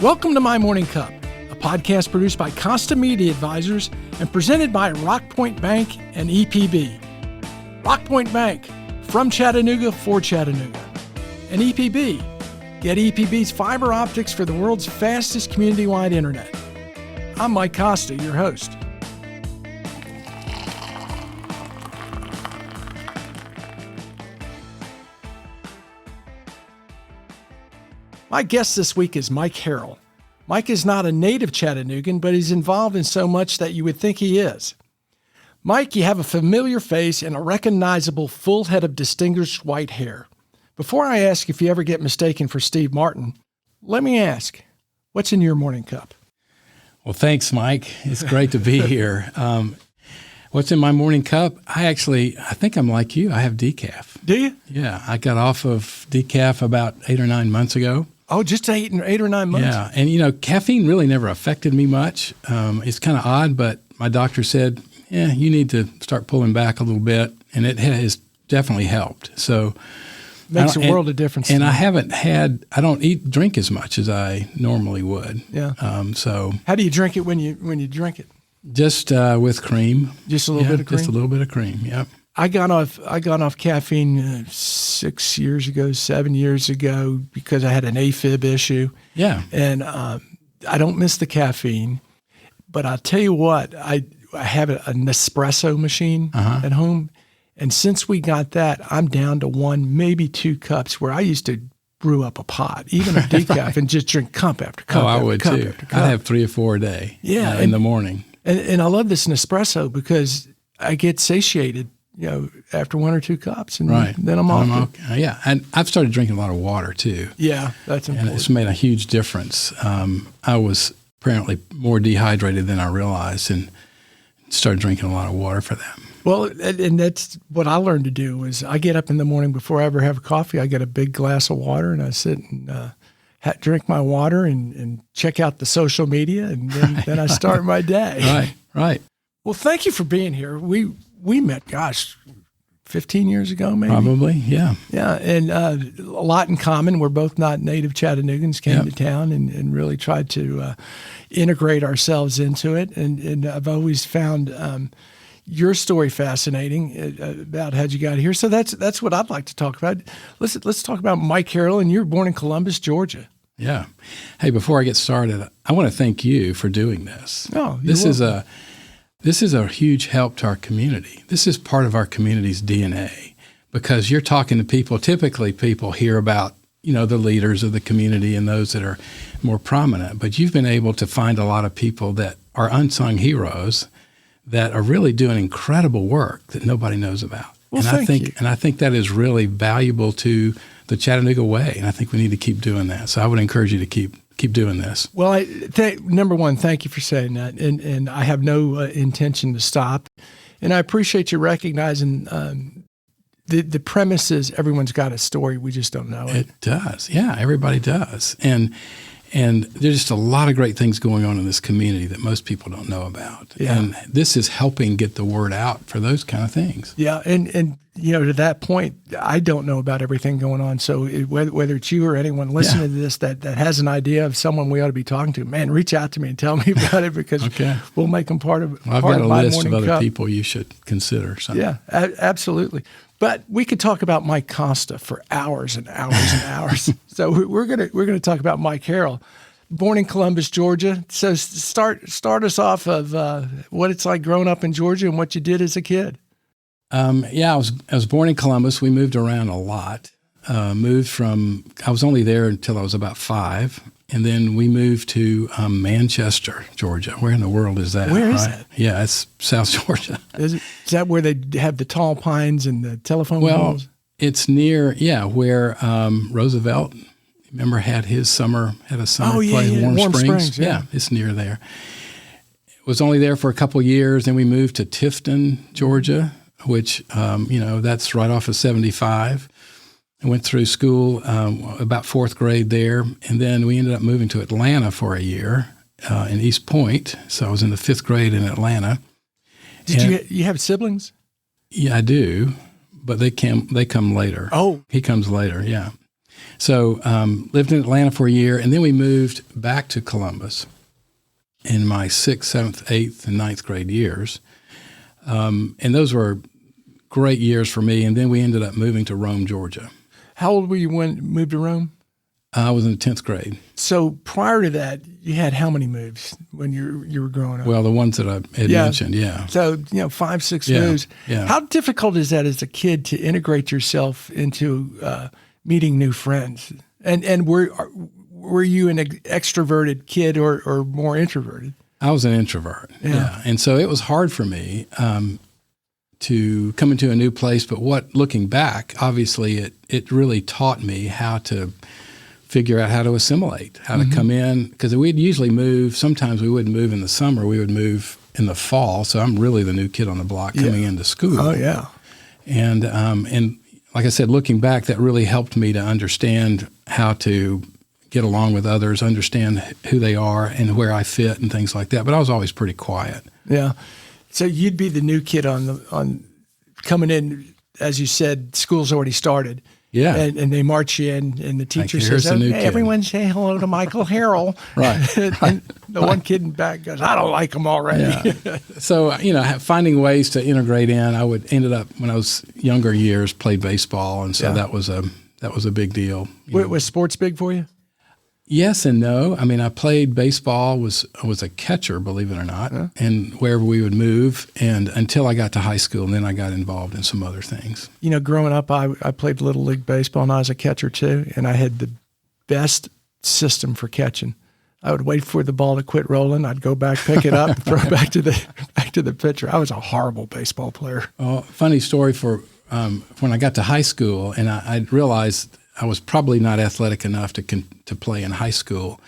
Welcome to My Morning Cup, a podcast produced by Costa Media Advisors and presented by Rockpoint Bank and EPB. Rockpoint Bank, from Chattanooga for Chattanooga. And EPB, get EPB's fiber optics for the world's fastest community-wide internet. I'm Mike Costa, your host. My guest this week is Mike Harrell. Mike is not a native Chattanoogan, but he's involved in so much that you would think he is. Mike, you have a familiar face and a recognizable full head of distinguished white hair. Before I ask if you ever get mistaken for Steve Martin, let me ask, what's in your morning cup? Well, thanks, Mike. It's great to be here. What's in my morning cup? I think I'm like you. I have decaf. Do you? Yeah, I got off of decaf about 8 or 9 months ago. Oh, just 8 or 9 months? Yeah, and caffeine really never affected me much. It's kind of odd, but my doctor said, you need to start pulling back a little bit, and it has definitely helped. So makes a world of difference. And I don't drink as much as I normally would. Yeah. So how do you drink it when you drink it? Just with cream. Just a little bit of cream? Just a little bit of cream, yep. I got off caffeine 7 years ago because I had an AFib issue. Yeah. And I don't miss the caffeine, but I'll tell you what, I have an espresso machine at home. And since we got that, I'm down to 1, maybe 2 cups, where I used to brew up a pot, even a decaf, and just drink cup after cup. Oh, I would too. I'd have 3 or 4 a day in the morning. And I love this Nespresso because I get satiated, after 1 or 2 cups, and then I'm off. Okay. Yeah, and I've started drinking a lot of water too. Yeah, that's important. And it's made a huge difference. I was apparently more dehydrated than I realized, and started drinking a lot of water for that. Well, and that's what I learned to do is I get up in the morning before I ever have coffee. I get a big glass of water, and I sit and drink my water and check out the social media, and then I start my day. Right. Well, thank you for being here. We met, 15 years ago, maybe? Probably, yeah. Yeah, and a lot in common. We're both not native Chattanoogans, came to town and really tried to integrate ourselves into it. And I've always found your story fascinating about how you got here. So that's what I'd like to talk about. Let's talk about Mike Harrell, and you were born in Columbus, Georgia. Yeah. Hey, before I get started, I want to thank you for doing this. Oh, This is a huge help to our community. This is part of our community's DNA, because you're talking to people. Typically, people hear about, the leaders of the community and those that are more prominent. But you've been able to find a lot of people that are unsung heroes that are really doing incredible work that nobody knows about. Well, I think that is really valuable to the Chattanooga way, and I think we need to keep doing that. So I would encourage you to keep doing this. Well, number one, thank you for saying that, and I have no intention to stop. And I appreciate you recognizing the premise is everyone's got a story, we just don't know it. It does, yeah, everybody does. And there's just a lot of great things going on in this community that most people don't know about. Yeah. And this is helping get the word out for those kind of things. Yeah, and to that point, I don't know about everything going on. So whether it's you or anyone listening to this that has an idea of someone we ought to be talking to, man, reach out to me and tell me about it, because we'll make them part of I've part got of a my list of morning other cup. people you should consider. So. Yeah, absolutely. But we could talk about Mike Costa for hours and hours and hours. So we're gonna talk about Mike Harrell, born in Columbus, Georgia. So start us off of what it's like growing up in Georgia and what you did as a kid. I was born in Columbus. We moved around a lot. I was only there until I was about 5. And then we moved to Manchester, Georgia. Where in the world is that? Where is that? Yeah, it's South Georgia. Is that where they have the tall pines and the telephone poles? It's near, where Roosevelt, remember, had a summer play, Warm Springs. Yeah, it's near there. It was only there for a couple of years. Then we moved to Tifton, Georgia, which, that's right off of 75. I went through school about 4th grade there, and then we ended up moving to Atlanta for a year in East Point. So I was in the 5th grade in Atlanta. Did you have siblings? Yeah, I do, but they come later. Oh. He comes later, yeah. So lived in Atlanta for a year, and then we moved back to Columbus in my 6th, 7th, 8th, and 9th grade years. And those were great years for me. And then we ended up moving to Rome, Georgia. How old were you when you moved to Rome? I was in the 10th grade. So prior to that, you had how many moves when you were growing up? Well, the ones that I had mentioned, yeah. So, 5, 6 moves. Yeah. How difficult is that as a kid to integrate yourself into meeting new friends? And were you an extroverted kid or more introverted? I was an introvert, yeah. And so it was hard for me to come into a new place. But looking back, obviously it really taught me how to figure out how to assimilate, how to come in. Because we'd usually move, sometimes we wouldn't move in the summer, we would move in the fall. So I'm really the new kid on the block coming into school. Oh, yeah. And like I said, looking back, that really helped me to understand how to get along with others, understand who they are and where I fit and things like that. But I was always pretty quiet. Yeah. So you'd be the new kid on coming in, as you said, school's already started. Yeah. And they march you in, and the teacher says, hey, everyone say hello to Michael Harrell. Right. And the one kid in back goes, I don't like him already. Yeah. So, finding ways to integrate in, ended up, when I was younger years, played baseball. And so that was a big deal. Was sports big for you? Yes and no. I mean, I played baseball, was a catcher, believe it or not, and wherever we would move, and until I got to high school, and then I got involved in some other things. Growing up, I played Little League Baseball, and I was a catcher too, and I had the best system for catching. I would wait for the ball to quit rolling. I'd go back, pick it up, throw it back to the pitcher. I was a horrible baseball player. Oh, funny story for when I got to high school, and I realized I was probably not athletic enough to play in high school.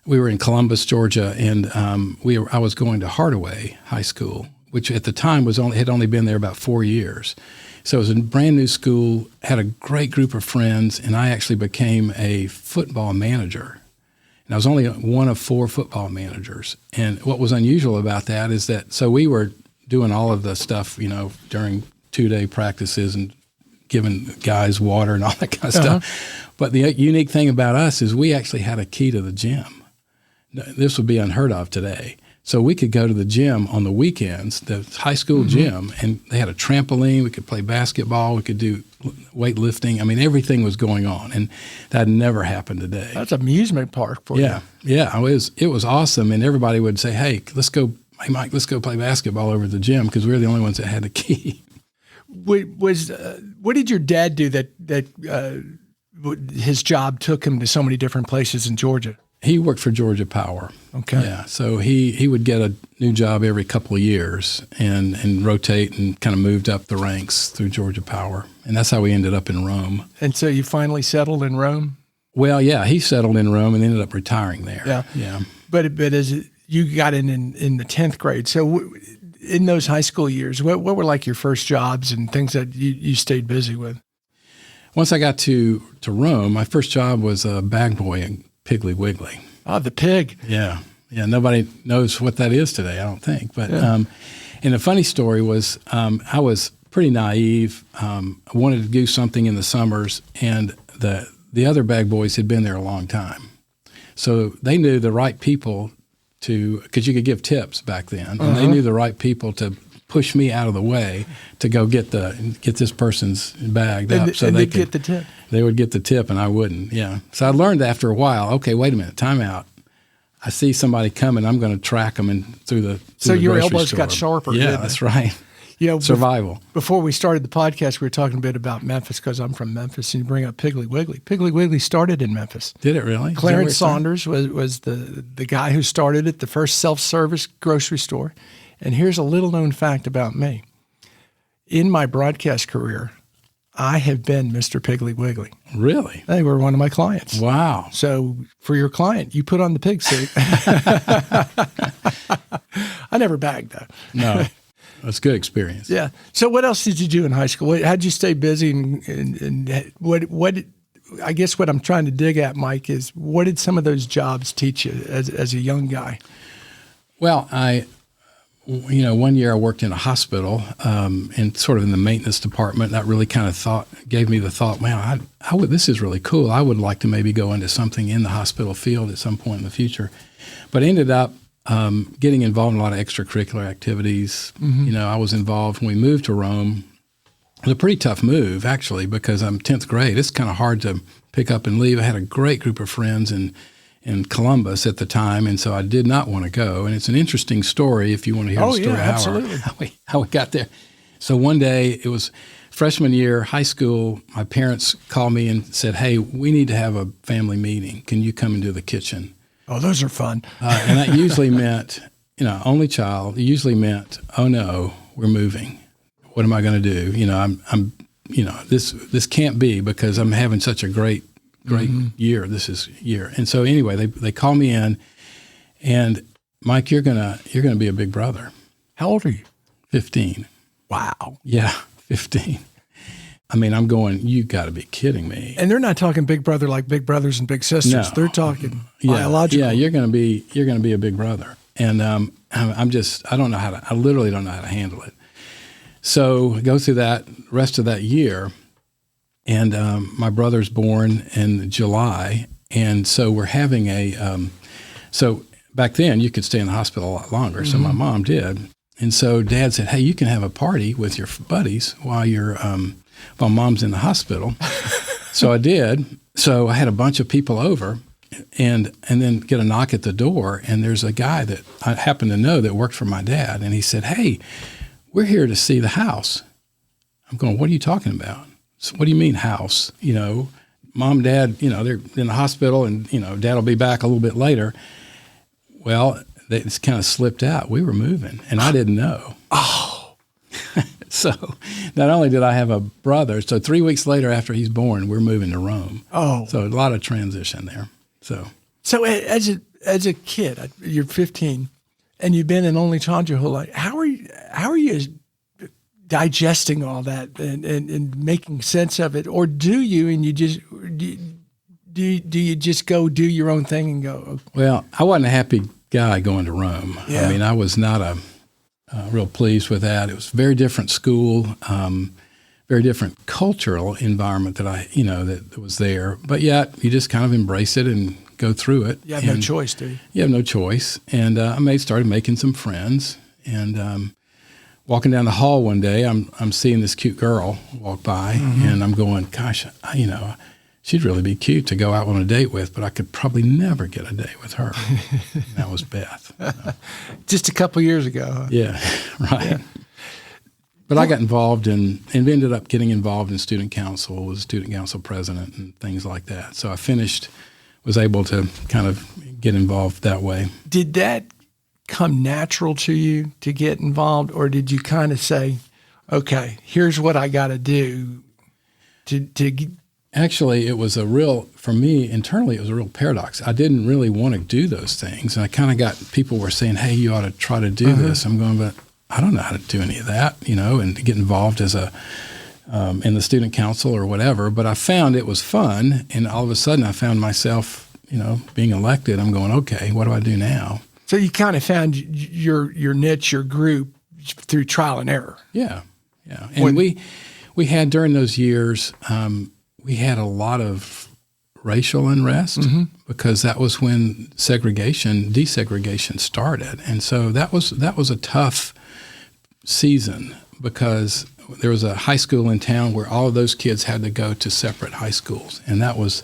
We were in Columbus, Georgia, and I was going to Hardaway High School, which at the time had only been there about 4 years. So it was a brand new school, had a great group of friends, and I actually became a football manager. And I was only one of 4 football managers. And what was unusual about that is that, so we were doing all of the stuff, during 2-day practices and giving guys water and all that kind of stuff. But the unique thing about us is we actually had a key to the gym. This would be unheard of today. So we could go to the gym on the weekends, the high school gym, and they had a trampoline. We could play basketball. We could do weightlifting. I mean, everything was going on, and that never happened today. That's an amusement park for you. Yeah. It was awesome, and everybody would say, hey, Mike, let's go play basketball over at the gym, because we were the only ones that had the key. What did your dad do that his job took him to so many different places in Georgia? He worked for Georgia Power. Okay. Yeah. So he would get a new job every couple of years and rotate and kind of moved up the ranks through Georgia Power. And that's how we ended up in Rome. And so you finally settled in Rome? Well, yeah, he settled in Rome and ended up retiring there. Yeah. Yeah. But as you got in the 10th grade, so in those high school years, what were like your first jobs and things that you stayed busy with? Once I got to Rome, my first job was a bag boy in Piggly Wiggly. Oh, the pig. Yeah. Yeah. Nobody knows what that is today, I don't think. But and the funny story was I was pretty naive. I wanted to do something in the summers, and the other bag boys had been there a long time. So they knew the right people because you could give tips back then, and they knew the right people to push me out of the way to go get this person's bagged up. So they could get the tip. They would get the tip, and I wouldn't. Yeah. So I learned after a while. Okay, wait a minute, time out. I see somebody coming. I'm going to track them through the. So the your elbows store. got sharper. Yeah, that's right. Survival. Before we started the podcast, we were talking a bit about Memphis, because I'm from Memphis, and you bring up Piggly Wiggly. Piggly Wiggly started in Memphis. Did it really? Clarence Saunders was the guy who started it, the first self-service grocery store. And here's a little-known fact about me. In my broadcast career, I have been Mr. Piggly Wiggly. Really? They were one of my clients. Wow. So for your client, you put on the pig suit. I never bagged, though. No. That's a good experience. Yeah. So what else did you do in high school? How'd you stay busy? And what I guess what I'm trying to dig at, Mike, is what did some of those jobs teach you as a young guy? Well, one year I worked in a hospital and sort of in the maintenance department. That really kind of gave me the thought, man, this is really cool. I would like to maybe go into something in the hospital field at some point in the future. But I ended up getting involved in a lot of extracurricular activities. Mm-hmm. I was involved when we moved to Rome. It was a pretty tough move, actually, because I'm 10th grade. It's kind of hard to pick up and leave. I had a great group of friends in Columbus at the time, and so I did not want to go. And it's an interesting story if you want to hear the story how we got there. So one day, it was freshman year, high school, my parents called me and said, hey, we need to have a family meeting. Can you come into the kitchen? Oh, those are fun. And that usually meant, only child, it usually meant, oh no, we're moving. What am I going to do? This can't be because I'm having such a great year. This is year. And so anyway, they call me in, and Mike, you're gonna be a big brother. How old are you? 15. Wow. Yeah, 15. I mean, I'm going, you got to be kidding me. And they're not talking big brother like big brothers and big sisters. No. They're talking biological. Yeah, you're going to be a big brother. And I literally don't know how to handle it. So go through that rest of that year, and my brother's born in July, and so we're having so back then you could stay in the hospital a lot longer, so my mom did. And so Dad said, hey, you can have a party with your buddies while Mom's in the hospital. So I did. So I had a bunch of people over, and then get a knock at the door, and there's a guy that I happen to know that worked for my dad, and he said, hey, we're here to see the house. I'm going, what are you talking about? So what do you mean house? Mom, Dad, they're in the hospital, and, Dad will be back a little bit later. Well, it's kind of slipped out. We were moving, and I didn't know. Oh. So not only did I have a brother, so 3 weeks later after he's born, we're moving to Rome. Oh. So a lot of transition there. So as a kid, you're 15, and you've been an only child your whole life. How are you digesting all that and making sense of it? Or do you, and you just do you just go do your own thing and go? Okay. Well, I wasn't a happy guy going to Rome. Yeah. I mean, I was not real pleased with that. It was a very different school, very different cultural environment that was there. But yet you just kind of embrace it and go through it. You have no choice, do you? You have no choice. And I started making some friends, and walking down the hall one day, I'm seeing this cute girl walk by, and I'm going, gosh, she'd really be cute to go out on a date with, but I could probably never get a date with her. And that was Beth. Just a couple years ago. Huh? Yeah, right. Yeah. But I got involved and ended up getting involved in student council, was student council president and things like that. So I was able to kind of get involved that way. Did that come natural to you to get involved, or did you kind of say, okay, here's what I got to do to Actually, it was for me, internally, it was a real paradox. I didn't really want to do those things. And I kind of got, people were saying, hey, you ought to try to do this. I'm going, but I don't know how to do any of that, and to get involved as in the student council or whatever. But I found it was fun. And all of a sudden I found myself, being elected. I'm going, okay, what do I do now? So you kind of found your niche, your group through trial and error. Yeah. Yeah. And we had during those years, we had a lot of racial unrest because that was when desegregation started. And so that was a tough season because there was a high school in town where all of those kids had to go to separate high schools. And that was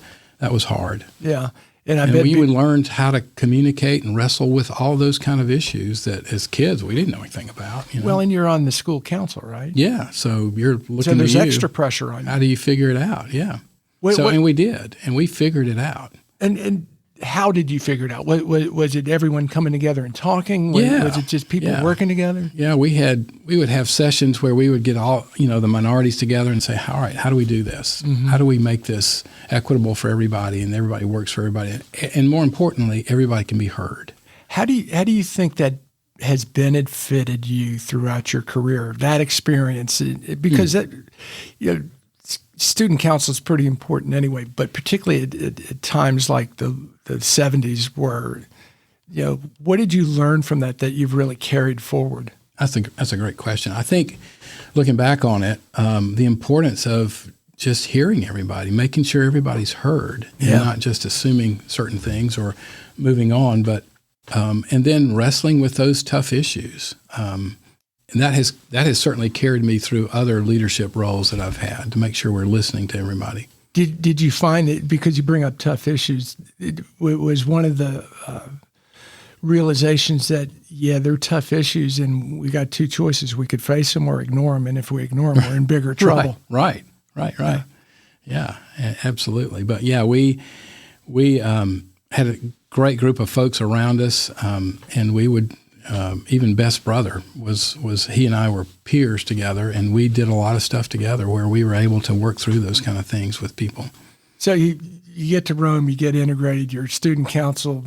hard. Yeah. And we would learn how to communicate and wrestle with all those kind of issues that as kids we didn't know anything about. Well, and you're on the school council, right? Yeah. So you're looking at So there's extra pressure on you. How do you figure it out? Yeah. And we did. And we figured it out. And how did you figure it out? Was it everyone coming together and talking? Was it just people working together? Yeah. We would have sessions where we would get all, the minorities together and say, all right, how do we do this? How do we make this equitable for everybody and everybody works for everybody? And more importantly, everybody can be heard. How do you think that has benefited you throughout your career, that experience? Because student council is pretty important anyway, but particularly at times like the 70s where what did you learn from that you've really carried forward? That's a great question. I think looking back on it, the importance of just hearing everybody, making sure everybody's heard, and not just assuming certain things or moving on, but and then wrestling with those tough issues. And that has certainly carried me through other leadership roles that I've had to make sure we're listening to everybody. Did you find that, because you bring up tough issues, it was one of the realizations that, they're tough issues and we got two choices. We could face them or ignore them. And if we ignore them, we're in bigger trouble. Right. Yeah, absolutely. But we had a great group of folks around us, and we would, even Best Brother was he and I were peers together, and we did a lot of stuff together where we were able to work through those kind of things with people. So you get to Rome, you get integrated, your student council,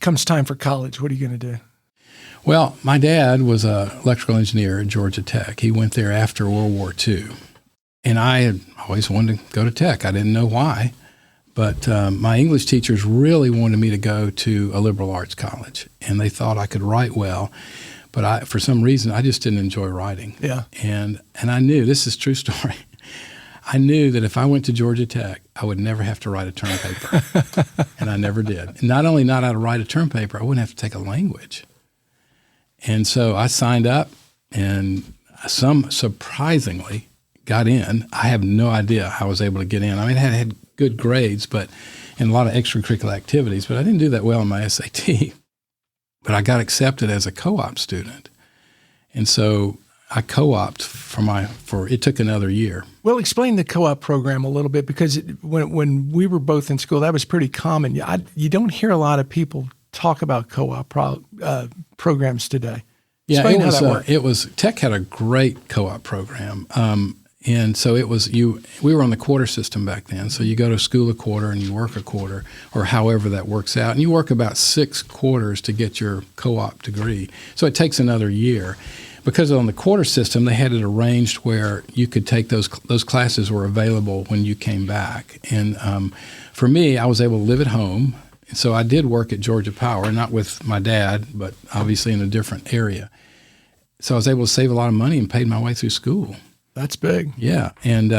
comes time for college. What are you going to do? Well, my dad was an electrical engineer at Georgia Tech. He went there after World War II. And I had always wanted to go to Tech. I didn't know why. But my English teachers really wanted me to go to a liberal arts college. And they thought I could write well. But for some reason, I just didn't enjoy writing. Yeah. And I knew, this is a true story, I knew that if I went to Georgia Tech, I would never have to write a term paper. And I never did. And not only not how to write a term paper, I wouldn't have to take a language. And so I signed up, and surprisingly got in. I have no idea how I was able to get in. I mean, I had good grades, but in a lot of extracurricular activities, but I didn't do that well in my SAT. But I got accepted as a co-op student. And so I co-opted it took another year. Well, explain the co-op program a little bit, because when we were both in school, that was pretty common. You don't hear a lot of people talk about co-op programs today. Explain how that worked. Tech had a great co-op program. And so we were on the quarter system back then. So you go to school a quarter and you work a quarter, or however that works out. And you work about 6 quarters to get your co-op degree. So it takes another year. Because on the quarter system, they had it arranged where you could take those classes were available when you came back. And for me, I was able to live at home. And so I did work at Georgia Power, not with my dad, but obviously in a different area. So I was able to save a lot of money and paid my way through school. That's big. Yeah. And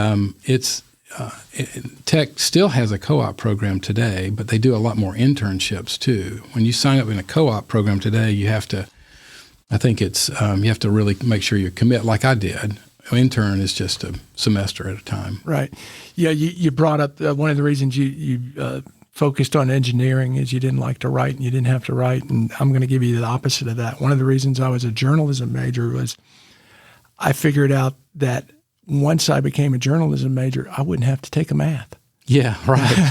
Tech still has a co-op program today, but they do a lot more internships too. When you sign up in a co-op program today, you have to really make sure you commit like I did. An intern is just a semester at a time. Right. Yeah, you brought up one of the reasons you focused on engineering is you didn't like to write and you didn't have to write. And I'm going to give you the opposite of that. One of the reasons I was a journalism major was I figured out that once I became a journalism major, I wouldn't have to take a math. Yeah,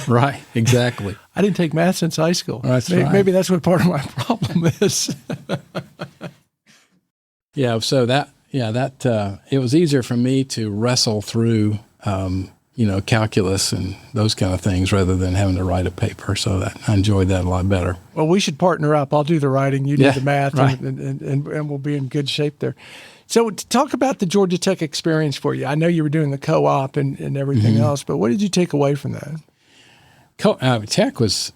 right, exactly. I didn't take math since high school. Maybe that's what part of my problem is. Yeah, so it was easier for me to wrestle through, calculus and those kind of things rather than having to write a paper. So I enjoyed that a lot better. Well, we should partner up. I'll do the writing, you do the math, right. and we'll be in good shape there. So talk about the Georgia Tech experience for you. I know you were doing the co-op and everything else, but what did you take away from that? Tech was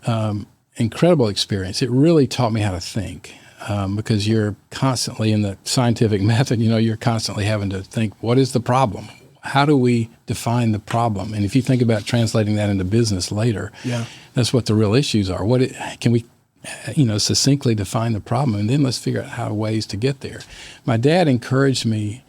incredible experience. It really taught me how to think. Because you're constantly in the scientific method, you're constantly having to think, what is the problem? How do we define the problem? And if you think about translating that into business later, that's what the real issues are. Can we, succinctly define the problem, and then let's figure out ways to get there. My dad encouraged me,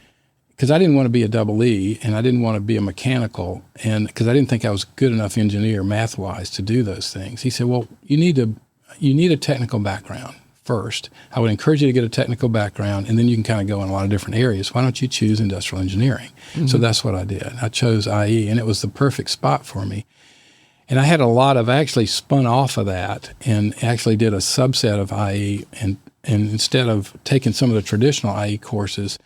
because I didn't want to be a double E, and I didn't want to be a mechanical, and because I didn't think I was good enough engineer math-wise to do those things. He said, well, you need a technical background first. I would encourage you to get a technical background, and then you can kind of go in a lot of different areas. Why don't you choose industrial engineering? Mm-hmm. So that's what I did. I chose IE, and it was the perfect spot for me. And I actually spun off of that and actually did a subset of IE, and instead of taking some of the traditional IE courses,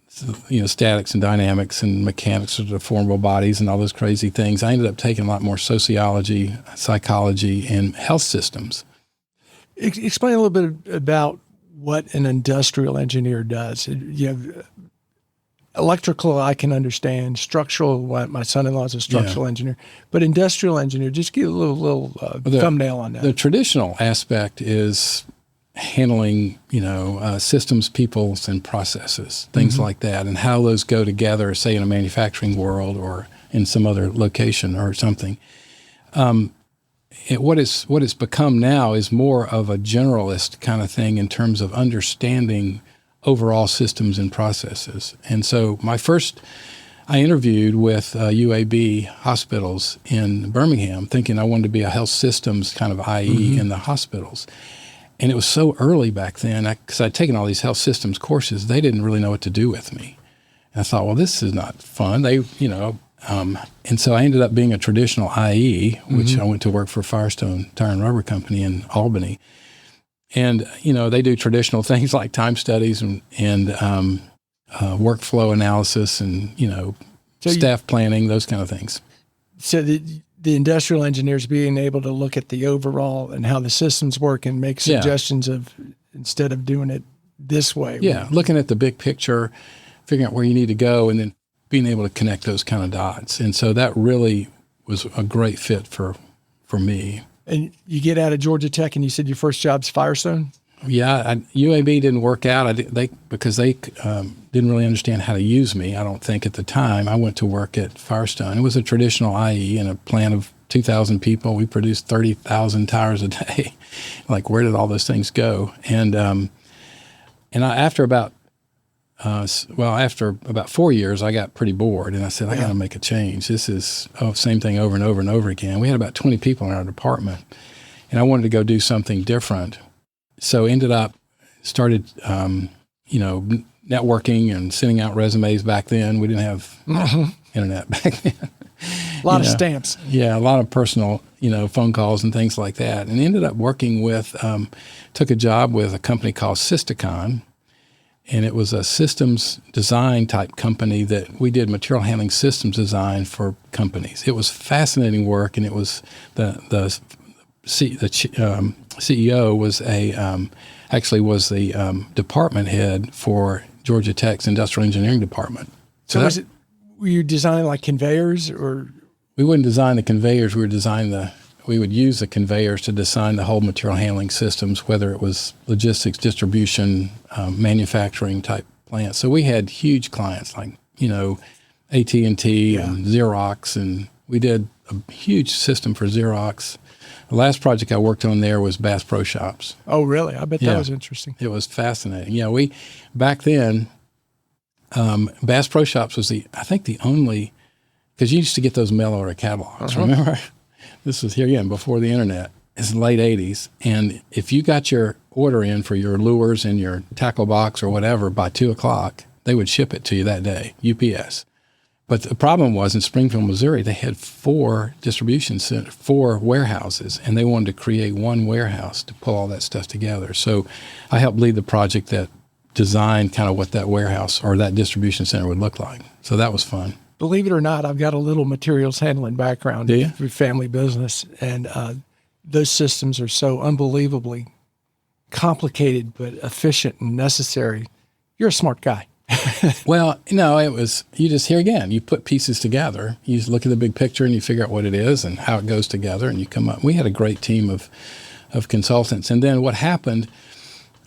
statics and dynamics and mechanics of deformable bodies and all those crazy things, I ended up taking a lot more sociology, psychology, and health systems. Explain a little bit about what an industrial engineer does. electrical, I can understand. Structural, my son-in-law is a structural engineer, but industrial engineer, just get a little thumbnail on that. The traditional aspect is handling, systems, peoples, and processes, things like that, and how those go together, say in a manufacturing world or in some other location or something. What it's become now is more of a generalist kind of thing in terms of understanding overall systems and processes. And so I interviewed with UAB hospitals in Birmingham, thinking I wanted to be a health systems kind of IE in the hospitals. And it was so early back then, because I'd taken all these health systems courses, they didn't really know what to do with me. And I thought, well, this is not fun. And so I ended up being a traditional IE, which I went to work for Firestone Tire and Rubber Company in Albany. And, they do traditional things like time studies and workflow analysis and, staff planning, those kind of things. So the industrial engineers being able to look at the overall and how the systems work and make suggestions of, instead of doing it this way. Yeah, looking at the big picture, figuring out where you need to go, and then being able to connect those kind of dots. And so that really was a great fit for me. And you get out of Georgia Tech and you said your first job's Firestone? Yeah, UAB didn't work out because they didn't really understand how to use me, I don't think, at the time. I went to work at Firestone. It was a traditional IE in a plant of 2,000 people. We produced 30,000 tires a day. Like, where did all those things go? And after about 4 years, I got pretty bored, and I said, I got to make a change. This is same thing over and over and over again. We had about 20 people in our department, and I wanted to go do something different. So started networking and sending out resumes back then. We didn't have internet back then. A lot of stamps. Yeah, a lot of personal, phone calls and things like that. And ended up working took a job with a company called Systicon. And it was a systems design type company that we did material handling systems design for companies. It was fascinating work, and it was the CEO was was the department head for Georgia Tech's industrial engineering department. So were you designing like conveyors, or? We wouldn't design the conveyors. We would use the conveyors to design the whole material handling systems, whether it was logistics, distribution, manufacturing type plants. So we had huge clients like, AT&T and Xerox, and we did a huge system for Xerox. The last project I worked on there was Bass Pro Shops. Oh, really? I bet that was interesting. It was fascinating. Yeah, back then, Bass Pro Shops was the only, because you used to get those mail order catalogs, remember? This was here again before the internet. It's the late 80s. And if you got your order in for your lures and your tackle box or whatever by 2:00, they would ship it to you that day, UPS. But the problem was in Springfield, Missouri, they had 4 distribution centers, 4 warehouses, and they wanted to create one warehouse to pull all that stuff together. So I helped lead the project that designed kind of what that warehouse or that distribution center would look like. So that was fun. Believe it or not, I've got a little materials handling background with family business, and those systems are so unbelievably complicated but efficient and necessary. You're a smart guy. Well, no, it was, you just, here again, you put pieces together. You just look at the big picture and you figure out what it is and how it goes together, and you come up. We had a great team of consultants. And then what happened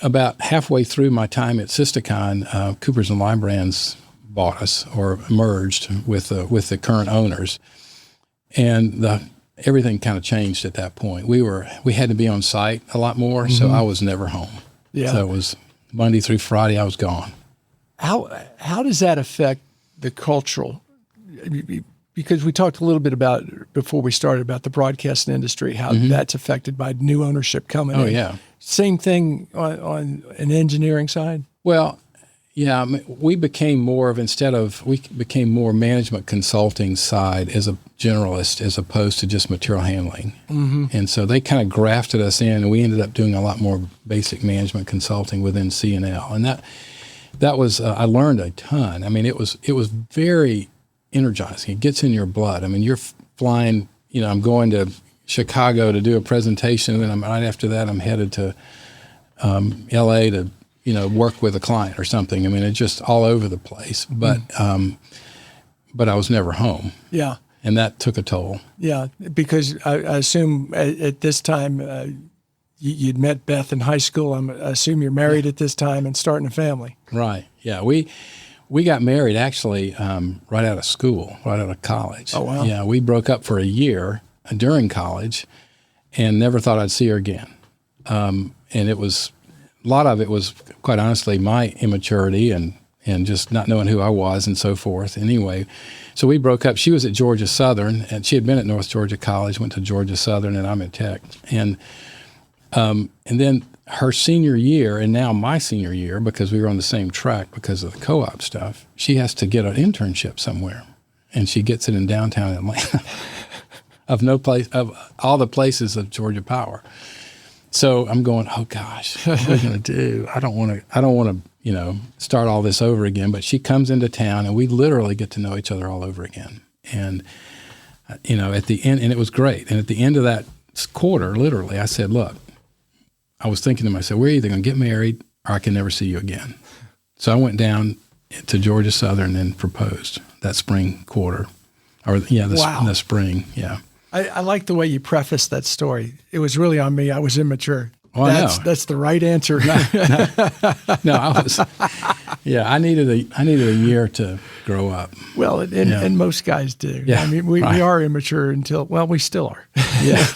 about halfway through my time at Systicon, Coopers and Lybrand's bought us or merged with the current owners, and everything kind of changed at that point. We had to be on site a lot more, so I was never home. Yeah. So it was Monday through Friday I was gone. How does that affect the cultural? Because we talked a little bit about, before we started, about the broadcasting industry, how that's affected by new ownership coming in. Oh, yeah. Same thing on an engineering side? Well, yeah, we became more management consulting side as a generalist as opposed to just material handling. And so they kind of grafted us in, and we ended up doing a lot more basic management consulting within C&L. And that was, I learned a ton. I mean, it was very energizing. It gets in your blood. I mean, you're flying, I'm going to Chicago to do a presentation, and then right after that I'm headed to LA to, work with a client or something. I mean, it's just all over the place. But I was never home. Yeah. And that took a toll. Yeah, because I assume at this time you'd met Beth in high school. I assume you're married at this time and starting a family. Right. Yeah. We got married actually right out of school, right out of college. Oh, wow. Yeah. We broke up for a year during college and never thought I'd see her again. And it was, a lot of it was, quite honestly, my immaturity and just not knowing who I was and so forth. Anyway, so we broke up. She was at Georgia Southern, and she had been at North Georgia College, went to Georgia Southern, and I'm at Tech. And then her senior year, and now my senior year, because we were on the same track because of the co-op stuff, she has to get an internship somewhere, and she gets it in downtown Atlanta, of all the places of Georgia Power. So I'm going, oh gosh, what are we going to do? I don't want to, start all this over again. But she comes into town, and we literally get to know each other all over again. And at the end, and it was great. And at the end of that quarter, literally, I said, look, I was thinking to myself, we're either going to get married or I can never see you again. So I went down to Georgia Southern and proposed that spring quarter, the spring, yeah. I like the way you prefaced that story. It was really on me. I was immature. Oh, That's the right answer. No, I was. Yeah, I needed a year to grow up. Well, and most guys do. Yeah, I mean, we are immature until we still are. Yeah,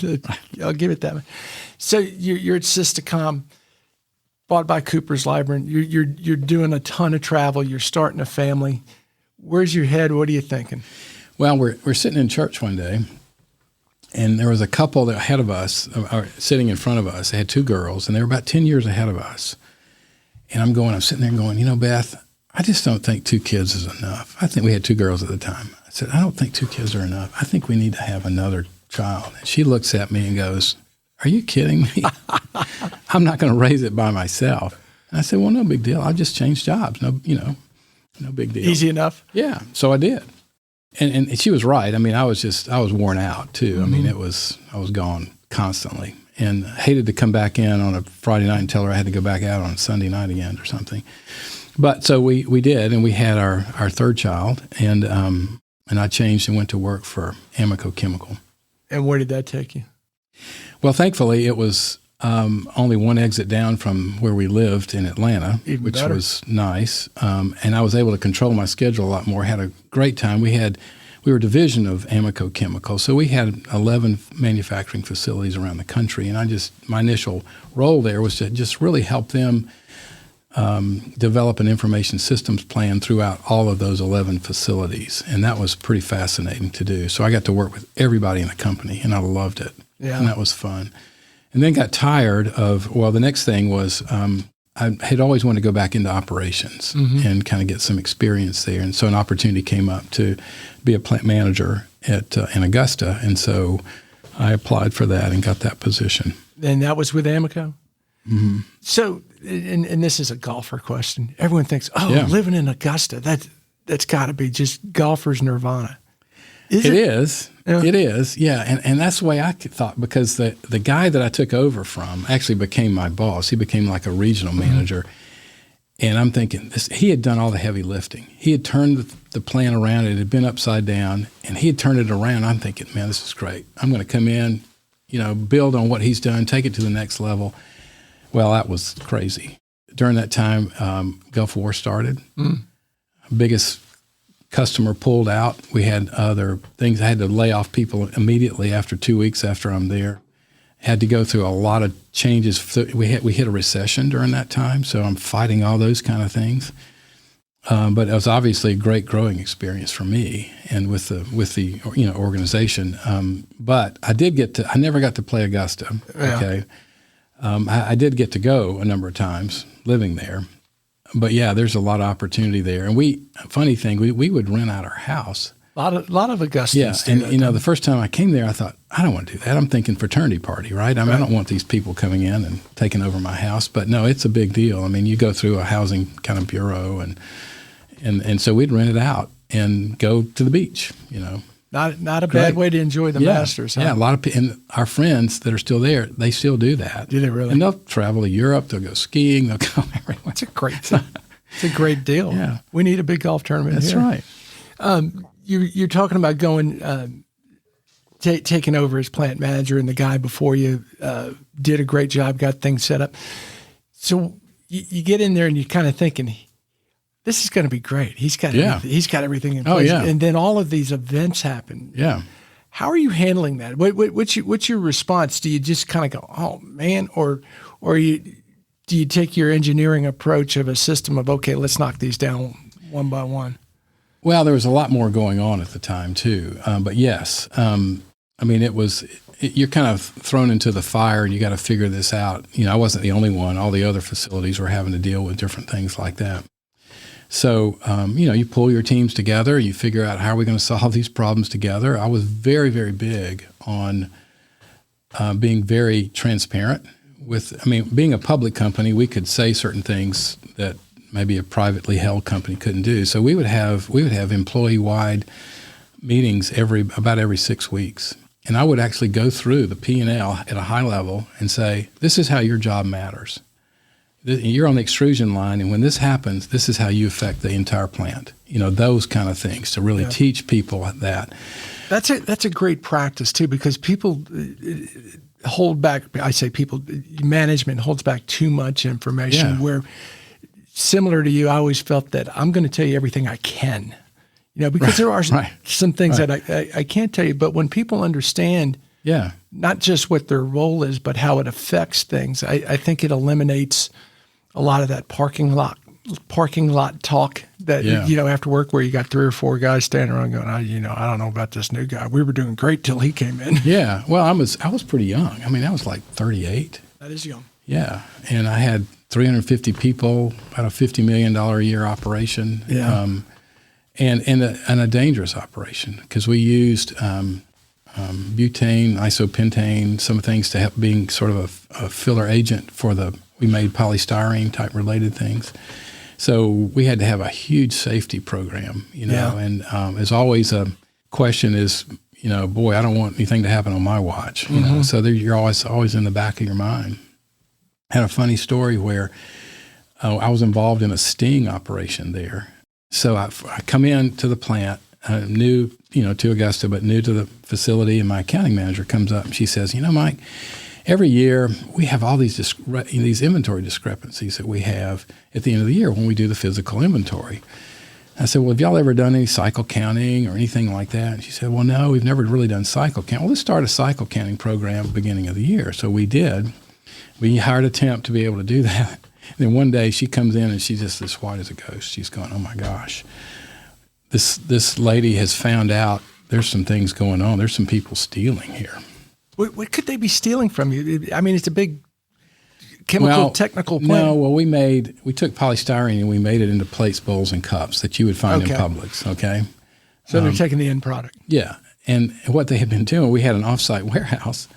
I'll give it that. So you're at Systicom, bought by Cooper's Library. You're doing a ton of travel. You're starting a family. Where's your head? What are you thinking? Well, we're sitting in church one day. And there was a couple that ahead of us, sitting in front of us. They had two girls, and they were about 10 years ahead of us. And I'm sitting there going, Beth, I just don't think 2 kids is enough. I think we had 2 girls at the time. I said, I don't think 2 kids are enough. I think we need to have another child. And she looks at me and goes, are you kidding me? I'm not going to raise it by myself. And I said, well, no big deal. I'll just change jobs. No big deal. Easy enough? Yeah. So I did. And she was right. I mean, I was worn out too. Mm-hmm. I mean, I was gone constantly and hated to come back in on a Friday night and tell her I had to go back out on Sunday night again or something. But so we did, and we had our third child, and I changed and went to work for Amoco Chemical. And where did that take you? Well, thankfully, it was only one exit down from where we lived in Atlanta, which was nice. And I was able to control my schedule a lot more. Had a great time. We were a division of Amoco Chemical, so we had 11 manufacturing facilities around the country. And my initial role there was to just really help them develop an information systems plan throughout all of those 11 facilities. And that was pretty fascinating to do. So I got to work with everybody in the company, and I loved it. Yeah. And that was fun. And then got tired of, the next thing was I had always wanted to go back into operations and kind of get some experience there. And so an opportunity came up to be a plant manager in Augusta. And so I applied for that and got that position. And that was with Amoco? Mm-hmm. So, and this is a golfer question. Everyone thinks, living in Augusta, that's got to be just golfer's nirvana. It is. Yeah. It is, yeah. And that's the way I thought, because the guy that I took over from actually became my boss. He became like a regional manager. And I'm thinking, he had done all the heavy lifting. He had turned the plant around. It had been upside down, and he had turned it around. I'm thinking, man, this is great. I'm going to come in, build on what he's done, take it to the next level. Well, that was crazy. During that time, Gulf War started. Biggest customer pulled out. We had other things. I had to lay off people immediately after 2 weeks after I'm there. Had to go through a lot of changes. We hit a recession during that time, so I'm fighting all those kind of things. But it was obviously a great growing experience for me and with the organization. But I never got to play Augusta. Yeah. Okay, I did get to go a number of times living there. But yeah, there's a lot of opportunity there. And funny thing, we would rent out our house. A lot of Augustans. Yeah, and the first time I came there, I thought, I don't want to do that. I'm thinking fraternity party, right? I mean, I don't want these people coming in and taking over my house. But no, it's a big deal. I mean, you go through a housing kind of bureau, and so we'd rent it out and go to the beach, Not a bad way to enjoy the Masters. Huh? Yeah, a lot of and our friends that are still there, they still do that. Do they really? And they'll travel to Europe. They'll go skiing. They'll go everywhere. It's a great deal. Yeah, we need a big golf tournament. That's here. right. You're talking about going, taking over as plant manager, and the guy before you did a great job, got things set up. So you get in there and you're kind of thinking, this is going to be great. He's got everything in place. And then all of these events happen. Yeah. How are you handling that? What's your response? Do you just kind of go, oh man, or do you take your engineering approach of a system of, okay, let's knock these down one by one? Well, there was a lot more going on at the time too. But yes, I mean, you're kind of thrown into the fire and you got to figure this out. I wasn't the only one. All the other facilities were having to deal with different things like that. So, you pull your teams together, you figure out how are we going to solve these problems together. I was very, very big on being very transparent being a public company, we could say certain things that maybe a privately held company couldn't do. So we would have employee-wide meetings about every 6 weeks. And I would actually go through the P&L at a high level and say, this is how your job matters. You're on the extrusion line, and when this happens, this is how you affect the entire plant. Those kind of things to really teach people that. That's a great practice too, because people hold back. I say management holds back too much information. Where, similar to you, I always felt that I'm going to tell you everything I can. Because there are some things that I can't tell you. But when people understand, not just what their role is, but how it affects things, I think it eliminates a lot of that parking lot talk that after work, where you got 3 or 4 guys standing around going, I don't know about this new guy. We were doing great till he came in. Yeah. Well, I was pretty young. I mean, I was like 38. That is young. Yeah, and I had 350 people, about a $50 million a year operation. Yeah. And a dangerous operation because we used butane, isopentane, some things to help being sort of a filler agent we made polystyrene type related things. So we had to have a huge safety program, and as always a question is, boy, I don't want anything to happen on my watch, so you're always in the back of your mind. I had a funny story where I was involved in a sting operation there. So I come into the plant, new, to Augusta, but new to the facility, and my accounting manager comes up and she says, Mike, every year we have all these inventory discrepancies that we have at the end of the year when we do the physical inventory. I said, well, have y'all ever done any cycle counting or anything like that? And she said, well, no, we've never really done cycle count. Well, let's start a cycle counting program at the beginning of the year. So we did. We hired a temp to be able to do that. And then one day she comes in and she's just as white as a ghost. She's going, oh my gosh, this lady has found out there's some things going on. There's some people stealing here. What could they be stealing from you? I mean, it's a big technical plant. No, well, we took polystyrene and we made it into plates, bowls, and cups that you would find in Publix, okay? So they're taking the end product. Yeah. And what they had been doing, we had an offsite warehouse.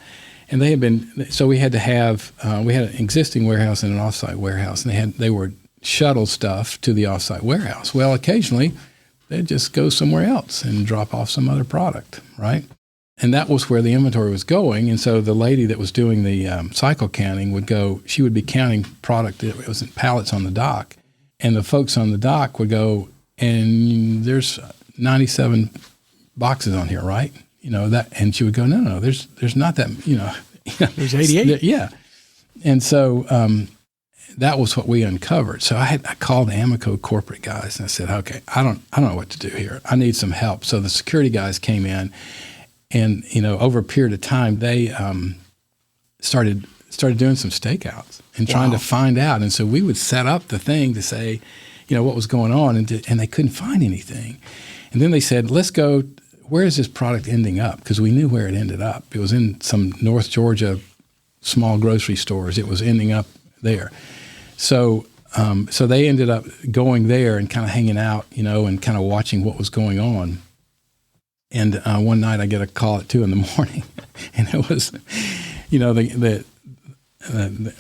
And we had to have, we had an existing warehouse and an offsite warehouse, and they were shuttle stuff to the offsite warehouse. Well, occasionally they'd just go somewhere else and drop off some other product, right? And that was where the inventory was going. And so the lady that was doing the cycle counting she would be counting product that was in pallets on the dock. And the folks on the dock would go, and there's 97 boxes on here, right? And she would go, no, there's not that, There's 88. Yeah. And so that was what we uncovered. So I called the Amoco corporate guys and I said, okay, I don't know what to do here. I need some help. So the security guys came in and, over a period of time, they started doing some stakeouts and trying to find out. And so we would set up the thing to say, what was going on, and they couldn't find anything. And then they said, let's go, where is this product ending up? Because we knew where it ended up. It was in some North Georgia small grocery stores. It was ending up there. So they ended up going there and kind of hanging out, and kind of watching what was going on. And one night I get a call at 2 a.m, and it was,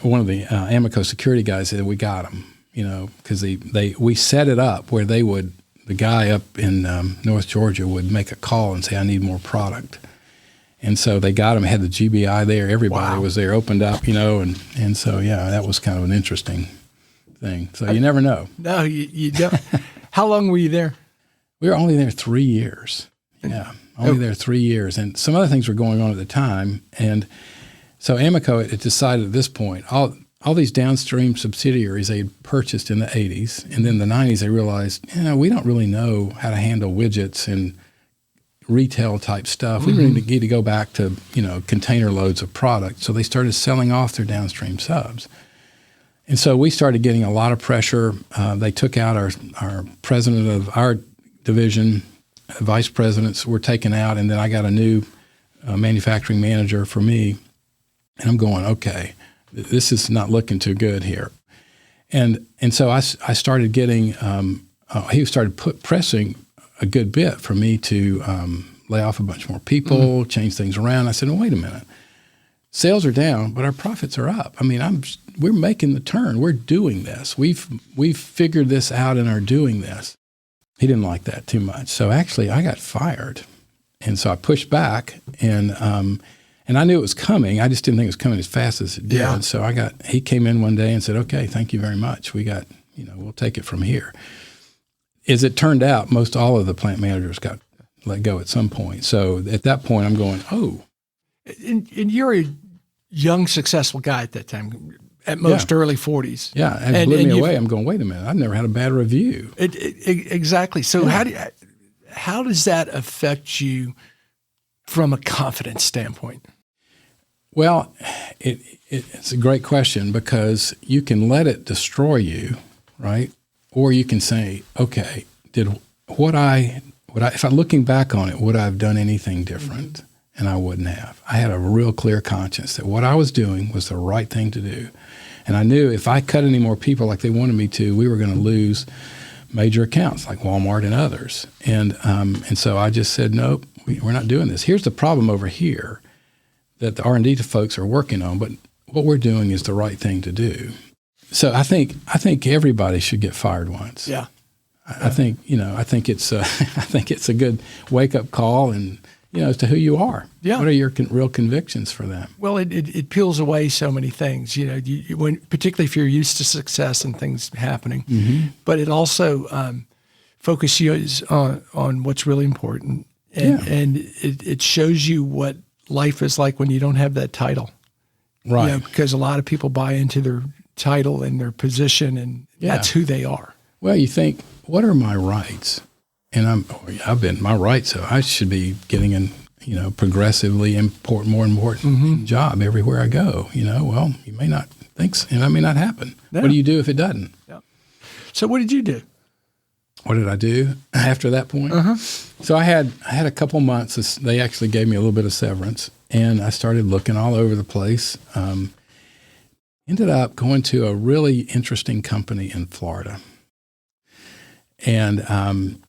one of the Amoco security guys said, we got them, because we set it up where they would the guy up in North Georgia would make a call and say, I need more product. And so they got him, had the GBI there. Everybody was there, opened up, and so, yeah, that was kind of an interesting thing. So you never know. No, you don't. How long were you there? We were only there 3 years. Yeah, only there 3 years. And some other things were going on at the time. And so Amoco, it decided at this point, all these downstream subsidiaries they had purchased in the 80s. And then the 90s, they realized, we don't really know how to handle widgets and retail type stuff. We really need to go back to, container loads of product. So they started selling off their downstream subs. And so we started getting a lot of pressure. They took out our president of our division, vice presidents were taken out, and then I got a new manufacturing manager for me. And I'm going, okay, this is not looking too good here. And so I started getting, he started pressing a good bit for me to lay off a bunch more people, change things around. I said, wait a minute. Sales are down, but our profits are up. I mean, we're making the turn. We're doing this. We've figured this out and are doing this. He didn't like that too much. So actually, I got fired. And so I pushed back, and I knew it was coming. I just didn't think it was coming as fast as it did. Yeah. So he came in one day and said, okay, thank you very much. We got, we'll take it from here. As it turned out, most all of the plant managers got let go at some point. So at that point, I'm going, oh. And you're a young, successful guy at that time, at most early 40s. Yeah, it blew me away. I'm going, wait a minute, I've never had a bad review. Exactly. So how does that affect you from a confidence standpoint? Well, it's a great question because you can let it destroy you, right? Or you can say, okay, if I'm looking back on it, would I have done anything different? And I wouldn't have. I had a real clear conscience that what I was doing was the right thing to do. And I knew if I cut any more people like they wanted me to, we were going to lose major accounts like Walmart and others. And so I just said, nope, we're not doing this. Here's the problem over here that the R&D folks are working on, but what we're doing is the right thing to do. So I think everybody should get fired once. Yeah. I think it's a good wake up call and as to who you are. Yeah. What are your real convictions for them? Well, it peels away so many things, particularly if you're used to success and things happening. Mm-hmm. But it also focuses on what's really important. And it shows you what life is like when you don't have that title. Right. Because a lot of people buy into their title and their position, and that's who they are. Well, you think, what are my rights? And I've been my rights, so I should be getting an progressively more important job everywhere I go. Well, you may not think so, and that may not happen. Yeah. What do you do if it doesn't? Yeah. So what did you do? What did I do after that point? Uh-huh. So I had a couple months. They actually gave me a little bit of severance, and I started looking all over the place. Ended up going to a really interesting company in Florida, and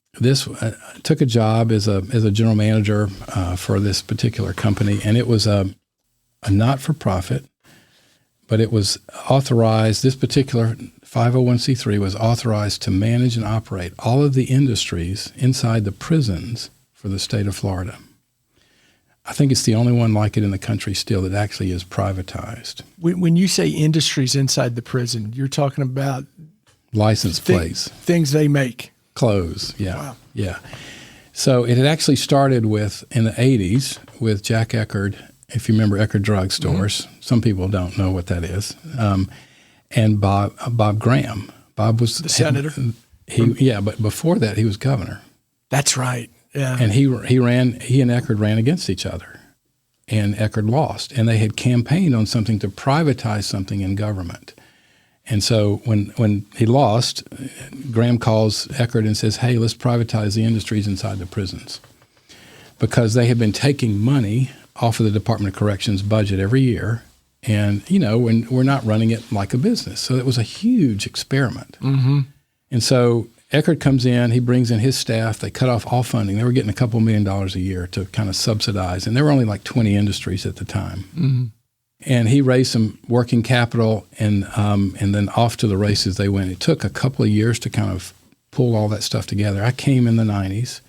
took a job as a general manager for this particular company, and it was a not-for-profit, but it was authorized. This particular 501c3 was authorized to manage and operate all of the industries inside the prisons for the state of Florida. I think it's the only one like it in the country still that actually is privatized. When you say industries inside the prison, you're talking about license plates, things they make. Clothes, yeah. Wow. Yeah. So it had actually started in the 80s with Jack Eckerd, if you remember Eckerd Drug Stores. Mm-hmm. Some people don't know what that is. And Bob Graham. Bob was the senator. But before that, he was governor. That's right. Yeah. And he and Eckerd ran against each other, and Eckerd lost. And they had campaigned on something to privatize something in government. And so when he lost, Graham calls Eckerd and says, hey, let's privatize the industries inside the prisons, because they had been taking money off of the Department of Corrections budget every year. And, when we're not running it like a business. So it was a huge experiment. Mm-hmm. And so Eckerd comes in, he brings in his staff, they cut off all funding. They were getting a couple $1 million a year to kind of subsidize. And there were only like 20 industries at the time. Mm-hmm. And he raised some working capital, and then off to the races they went. It took a couple of years to kind of pull all that stuff together. I came in the 90s,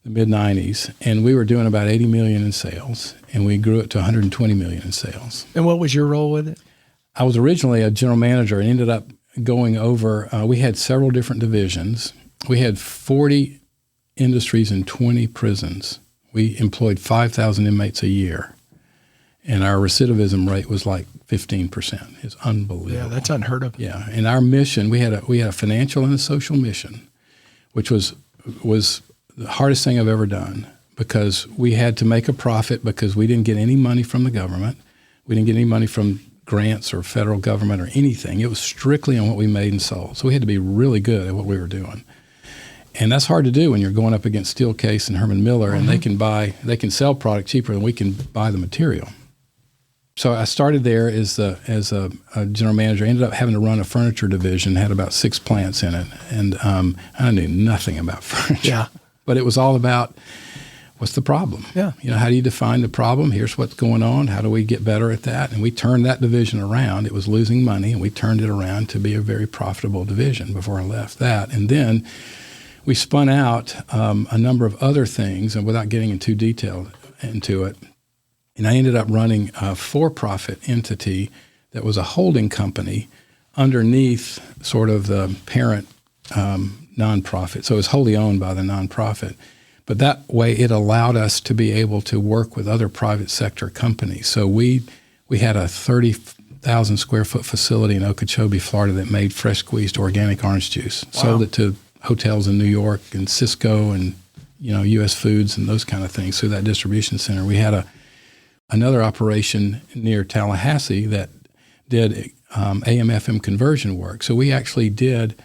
the mid 90s, and we were doing about 80 million in sales, and we grew it to 120 million in sales. And what was your role with it? I was originally a general manager and ended up going over, we had several different divisions. We had 40 industries and 20 prisons. We employed 5,000 inmates a year, and our recidivism rate was like 15%. It's unbelievable. Yeah, that's unheard of. Yeah, and our mission, we had a financial and a social mission, which was the hardest thing I've ever done, because we had to make a profit because we didn't get any money from the government. We didn't get any money from grants or federal government or anything. It was strictly on what we made and sold. So we had to be really good at what we were doing. And that's hard to do when you're going up against Steelcase and Herman Miller, and they can sell product cheaper than we can buy the material. So I started there as a general manager. I ended up having to run a furniture division, had about 6 plants in it, and I knew nothing about furniture. Yeah. But it was all about, what's the problem? Yeah. How do you define the problem? Here's what's going on. How do we get better at that? And we turned that division around. It was losing money, and we turned it around to be a very profitable division before I left that. And then we spun out a number of other things, and without getting into detail into it, and I ended up running a for-profit entity that was a holding company underneath sort of the parent nonprofit. So it was wholly owned by the nonprofit. But that way it allowed us to be able to work with other private sector companies. So we had a 30,000 square foot facility in Okeechobee, Florida that made fresh squeezed organic orange juice. Wow. Sold it to hotels in New York and Cisco and U.S. Foods and those kind of things through that distribution center. We had another operation near Tallahassee that did AM/FM conversion work. So we actually digitized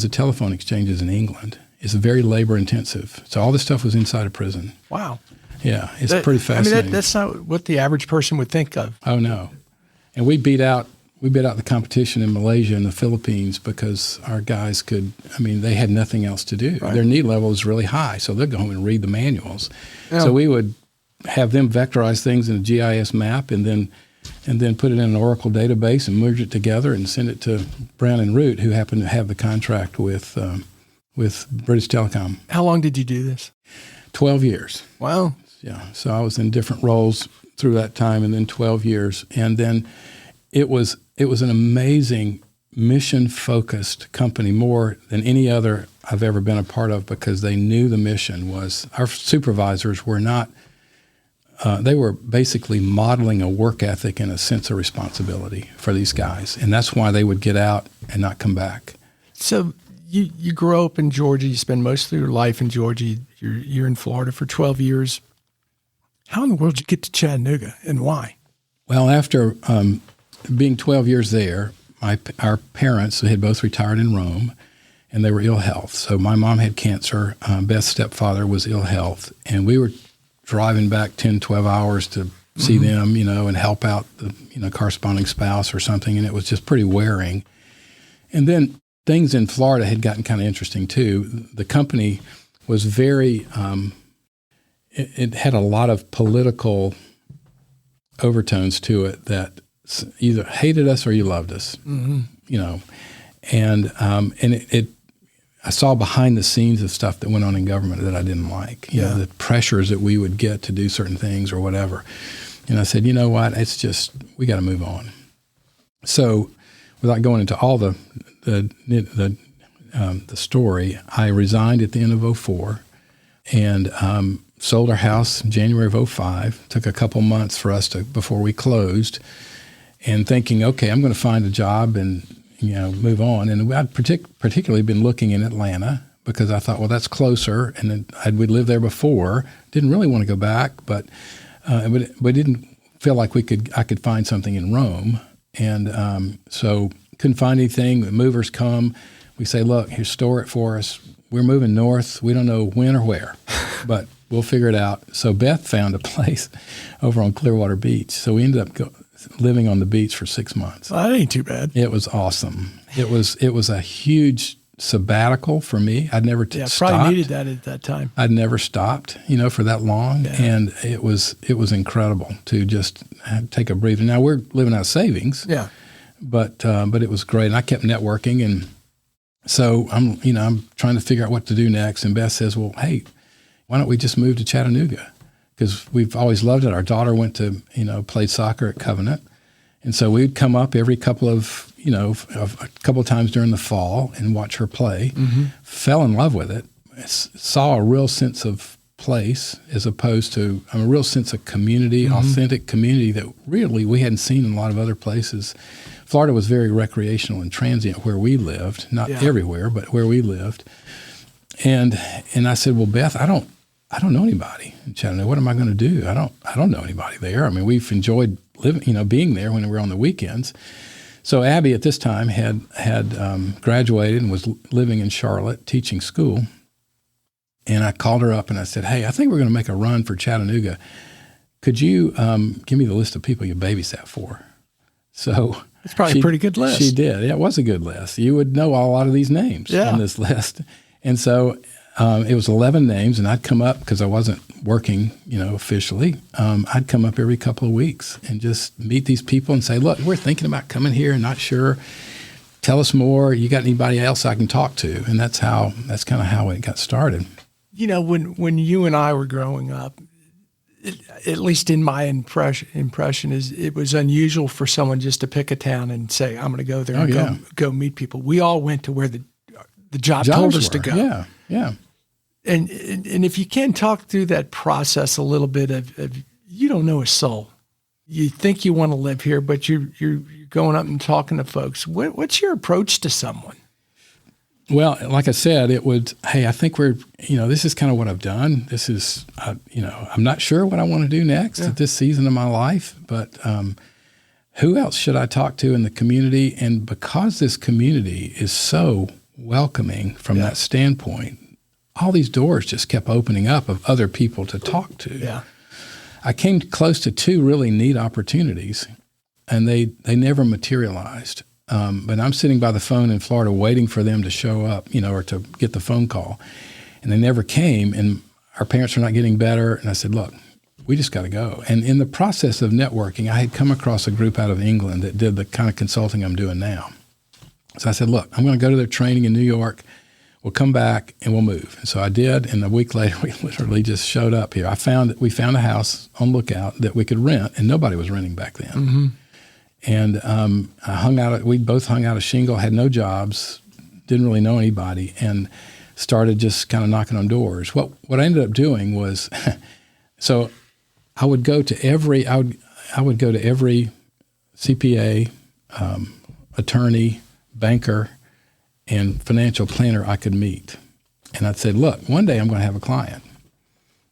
the telephone exchanges in England. It's very labor intensive. So all this stuff was inside a prison. Wow. Yeah, it's pretty fascinating. That's not what the average person would think of. Oh no, and we beat out the competition in Malaysia and the Philippines because our guys they had nothing else to do. Right. Their need level was really high, so they'd go home and read the manuals. Yeah. So we would have them vectorize things in a GIS map and then put it in an Oracle database and merge it together and send it to Brown and Root, who happened to have the contract with British Telecom. How long did you do this? 12 years. Wow. Yeah. So I was in different roles through that time, and then 12 years. And then it was an amazing mission-focused company, more than any other I've ever been a part of, because they knew the mission was, our supervisors were not, they were basically modeling a work ethic and a sense of responsibility for these guys. And that's why they would get out and not come back. So you grow up in Georgia. You spend most of your life in Georgia. You're in Florida for 12 years. How in the world did you get to Chattanooga, and why? Well, after being 12 years there, our parents had both retired in Rome, and they were ill health. So my mom had cancer. Beth's stepfather was ill health, and we were driving back 10, 12 hours to see them, and help out the corresponding spouse or something, and it was just pretty wearing. And then things in Florida had gotten kind of interesting too. The company was very, it had a lot of political overtones to it that either hated us or you loved us, and I saw behind the scenes of stuff that went on in government that I didn't like, the pressures that we would get to do certain things or whatever. And I said, you know what, it's just, we got to move on. So without going into all the story, I resigned at the end of 2004 and sold our house in January of 2005. Took a couple months for us before we closed, and thinking, okay, I'm going to find a job and move on. And I'd particularly been looking in Atlanta because I thought, well, that's closer, and we'd lived there before. Didn't really want to go back, but didn't feel like I could find something in Rome, and so couldn't find anything. The movers come. We say, look, here, store it for us. We're moving north. We don't know when or where, but we'll figure it out. So Beth found a place over on Clearwater Beach. So we ended up living on the beach for 6 months. Well, that ain't too bad. It was awesome. It was a huge sabbatical for me. I'd never stopped. Probably needed that at that time. I'd never stopped, for that long, and it was incredible to just take a breather. Now we're living out of savings. Yeah. But it was great, and I kept networking, and So I'm trying to figure out what to do next. And Beth says, well, hey, why don't we just move to Chattanooga? Because we've always loved it. Our daughter went to, played soccer at Covenant. And so we'd come up every couple of times during the fall and watch her play. Mm-hmm. Fell in love with it. Saw a real sense of place as opposed to a real sense of community, mm-hmm. authentic community that really we hadn't seen in a lot of other places. Florida was very recreational and transient where we lived, not everywhere, but where we lived. And I said, well, Beth, I don't know anybody in Chattanooga. What am I going to do? I don't know anybody there. I mean, we've enjoyed living, being there when we were on the weekends. So Abby at this time had graduated and was living in Charlotte teaching school. And I called her up and I said, hey, I think we're going to make a run for Chattanooga. Could you give me the list of people you babysat for? So it's probably a pretty good list. She did. Yeah, it was a good list. You would know a lot of these names on this list. And so it was 11 names, and I'd come up because I wasn't working, officially. I'd come up every couple of weeks and just meet these people and say, look, we're thinking about coming here and not sure. Tell us more. You got anybody else I can talk to? And that's kind of how it got started. When you and I were growing up, at least in my impression is it was unusual for someone just to pick a town and say, I'm going to go there and go meet people. We all went to where the job told us to go. Yeah, yeah. And if you can talk through that process a little bit of you don't know a soul. You think you want to live here, but you're going up and talking to folks. What's your approach to someone? Well, like I said, it would, hey, I think this is kind of what I've done. This is, I'm not sure what I want to do next at this season of my life, but who else should I talk to in the community? And because this community is so welcoming from that standpoint, all these doors just kept opening up of other people to talk to. Yeah. I came close to 2 really neat opportunities, and they never materialized. But I'm sitting by the phone in Florida waiting for them to show up, or to get the phone call. And they never came, and our parents are not getting better. And I said, look, we just got to go. And in the process of networking, I had come across a group out of England that did the kind of consulting I'm doing now. So I said, look, I'm going to go to their training in New York. We'll come back and we'll move. And so I did. And a week later, we literally just showed up here. We found a house on Lookout that we could rent, and nobody was renting back then. Mm-hmm. And we both hung out a shingle, had no jobs, didn't really know anybody, and started just kind of knocking on doors. What I ended up doing was, so I would go to every CPA, attorney, banker, and financial planner I could meet. And I'd say, look, one day I'm going to have a client.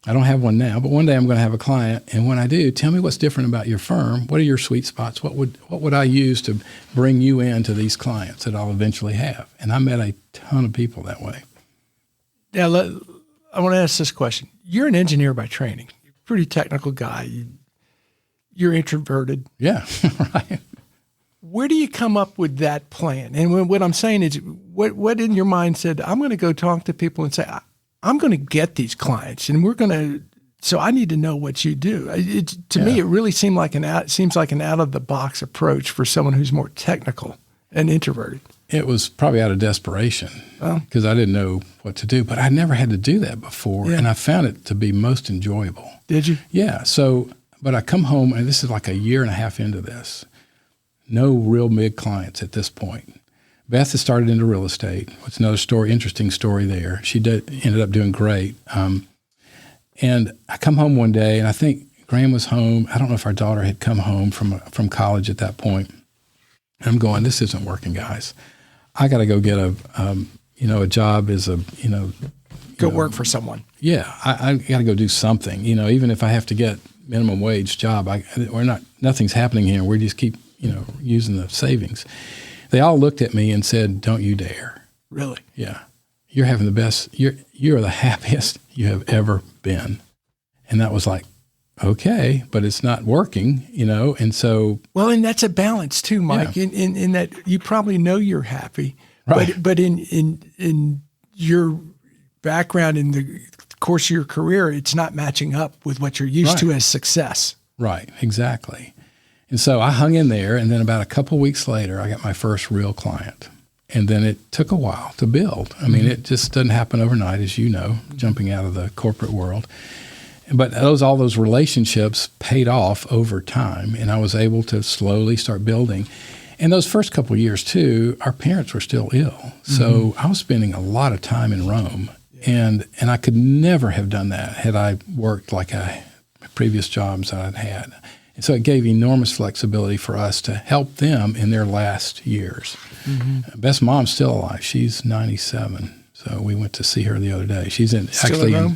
I don't have one now, but one day I'm going to have a client. And when I do, tell me what's different about your firm. What are your sweet spots? What would I use to bring you into these clients that I'll eventually have? And I met a ton of people that way. Yeah, I want to ask this question. You're an engineer by training. You're a pretty technical guy. You're introverted. Yeah, right. Where do you come up with that plan? And what I'm saying is, what in your mind said, I'm going to go talk to people and say, I'm going to get these clients, and so I need to know what you do. To me, it really seems like an out of the box approach for someone who's more technical and introverted. It was probably out of desperation because I didn't know what to do, but I never had to do that before. And I found it to be most enjoyable. Did you? Yeah. So, but I come home, and this is like a year and a half into this. No real big clients at this point. Beth has started into real estate. It's another interesting story there. She ended up doing great. And I come home one day, and I think Graham was home. I don't know if our daughter had come home from college at that point. And I'm going, this isn't working, guys. I got to go get a job as go work for someone. Yeah, I got to go do something. Even if I have to get minimum wage job, nothing's happening here. We just keep using the savings. They all looked at me and said, don't you dare. Really? Yeah. You're having the best, you're the happiest you have ever been. And that was like, okay, but it's not working, and so. Well, and that's a balance too, Mike, in that you probably know you're happy, right. but in your background, in the course of your career, it's not matching up with what you're used to as success. Right, exactly. And so I hung in there, and then about a couple weeks later, I got my first real client. And then it took a while to build. I mean, it just doesn't happen overnight, as you know, jumping out of the corporate world. But all those relationships paid off over time, and I was able to slowly start building. And those first couple of years, too, our parents were still ill. So I was spending a lot of time in Rome, and I could never have done that had I worked like previous jobs that I'd had. And so it gave enormous flexibility for us to help them in their last years. Best mom's still alive. She's 97. So we went to see her the other day. She's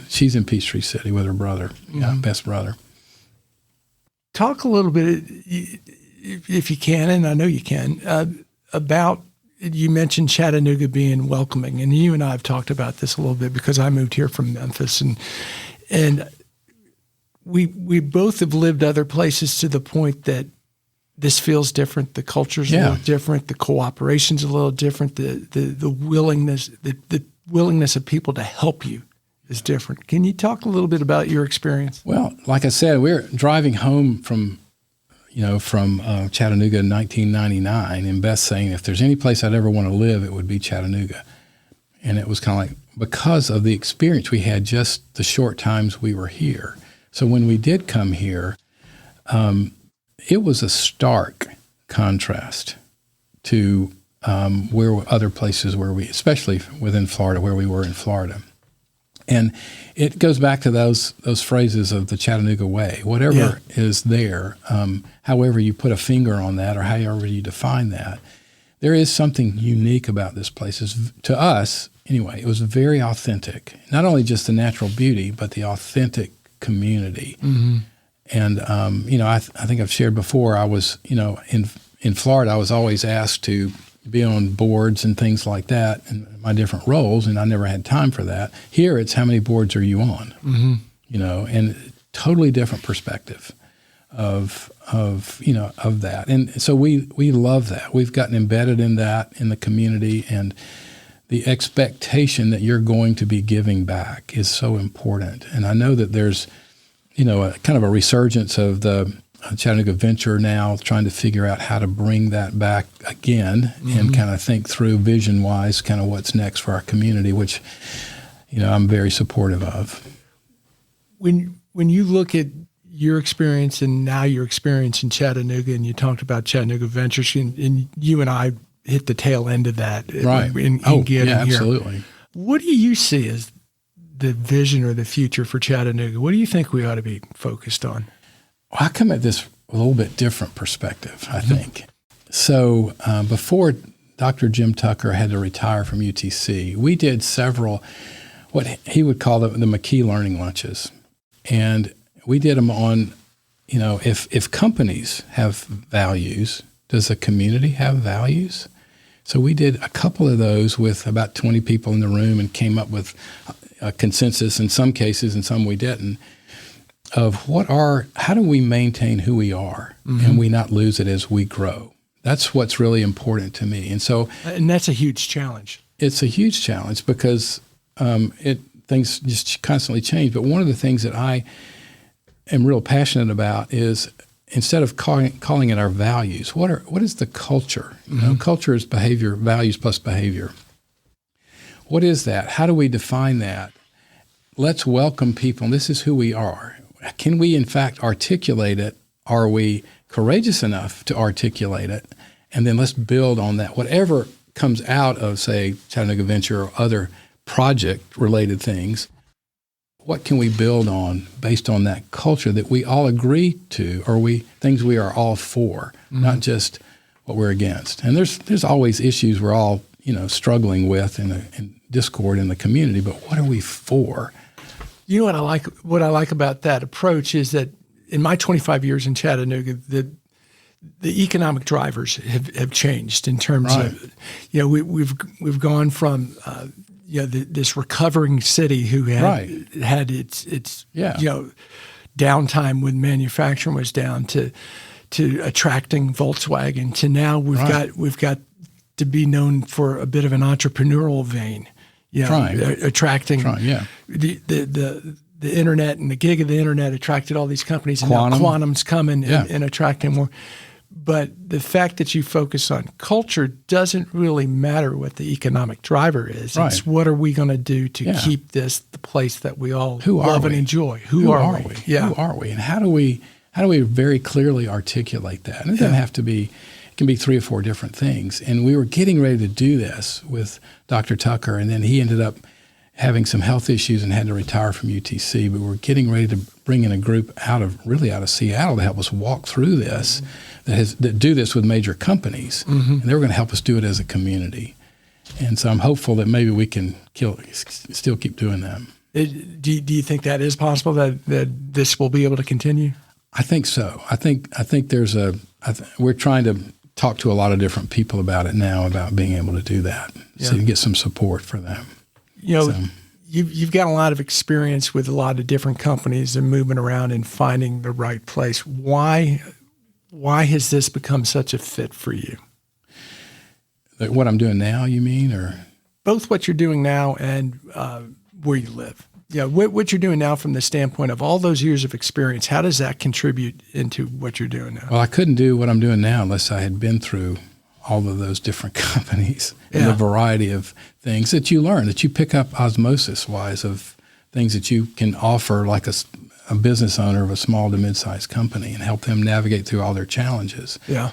she's in Peachtree City with her brother, best brother. Talk a little bit, if you can, and I know you can, about, you mentioned Chattanooga being welcoming, and you and I have talked about this a little bit because I moved here from Memphis, and we both have lived other places to the point that this feels different. The culture's a little different. The cooperation's a little different. The willingness of people to help you is different. Can you talk a little bit about your experience? Well, like I said, we're driving home from Chattanooga in 1999, and Beth saying, if there's any place I'd ever want to live, it would be Chattanooga. And it was kind of like, because of the experience we had just the short times we were here. So when we did come here, it was a stark contrast to where other places where we, especially within Florida, where we were in Florida. And it goes back to those phrases of the Chattanooga way. Whatever is there, however you put a finger on that or however you define that, there is something unique about this place. To us, anyway, it was very authentic. Not only just the natural beauty, but the authentic community. And, I think I've shared before, I was, in Florida, I was always asked to be on boards and things like that in my different roles, and I never had time for that. Here, it's how many boards are you on? And totally different perspective of that. And so we love that. We've gotten embedded in that in the community, and the expectation that you're going to be giving back is so important. And I know that there's, a kind of a resurgence of the Chattanooga Venture now, trying to figure out how to bring that back again and kind of think through vision-wise kind of what's next for our community, which, I'm very supportive of. When you look at your experience and now your experience in Chattanooga, and you talked about Chattanooga Ventures, and you and I hit the tail end of that. Right. In getting here. Absolutely. What do you see as the vision or the future for Chattanooga? What do you think we ought to be focused on? Well, I come at this with a little bit different perspective, I think. So before Dr. Jim Tucker had to retire from UTC, we did several, what he would call the McKee Learning Lunches. And we did them on, if companies have values, does the community have values? So we did a couple of those with about 20 people in the room and came up with a consensus in some cases, and some we didn't, of how do we maintain who we are and we not lose it as we grow? That's what's really important to me. And that's a huge challenge. It's a huge challenge because things just constantly change. But one of the things that I am real passionate about is, instead of calling it our values, what is the culture? Culture is behavior, values plus behavior. What is that? How do we define that? Let's welcome people. And this is who we are. Can we, in fact, articulate it? Are we courageous enough to articulate it? And then let's build on that. Whatever comes out of, say, Chattanooga Venture or other project-related things, what can we build on based on that culture that we all agree to, or things we are all for, not just what we're against? And there's always issues we're all struggling with and discord in the community, but what are we for? You know what I like about that approach is that in my 25 years in Chattanooga, the economic drivers have changed in terms of, we've gone from this recovering city who had its downtime when manufacturing was down to attracting Volkswagen, to now we've got to be known for a bit of an entrepreneurial vein. Attracting the internet, and the gig of the internet attracted all these companies, and now Quantum's coming and attracting more. But the fact that you focus on culture doesn't really matter what the economic driver is. Right. It's what are we going to do to keep this the place that we all love and enjoy? Who are we? Yeah. Who are we? And how do we very clearly articulate that? And it doesn't have to be, it can be 3 or 4 different things. And we were getting ready to do this with Dr. Tucker, and then he ended up having some health issues and had to retire from UTC. But we're getting ready to bring in a group out of Seattle to help us walk through this, that do this with major companies. And they were going to help us do it as a community. And so I'm hopeful that maybe we can still keep doing that. Do you think that is possible, that this will be able to continue? I think so. I think there's we're trying to talk to a lot of different people about it now, about being able to do that, so you can get some support for them. You've got a lot of experience with a lot of different companies and moving around and finding the right place. Why has this become such a fit for you? What I'm doing now, you mean, or both what you're doing now and where you live? Yeah, what you're doing now from the standpoint of all those years of experience, how does that contribute into what you're doing now? Well, I couldn't do what I'm doing now unless I had been through all of those different companies and the variety of things that you learn, that you pick up osmosis-wise of things that you can offer, like a business owner of a small to mid-sized company, and help them navigate through all their challenges. Yeah,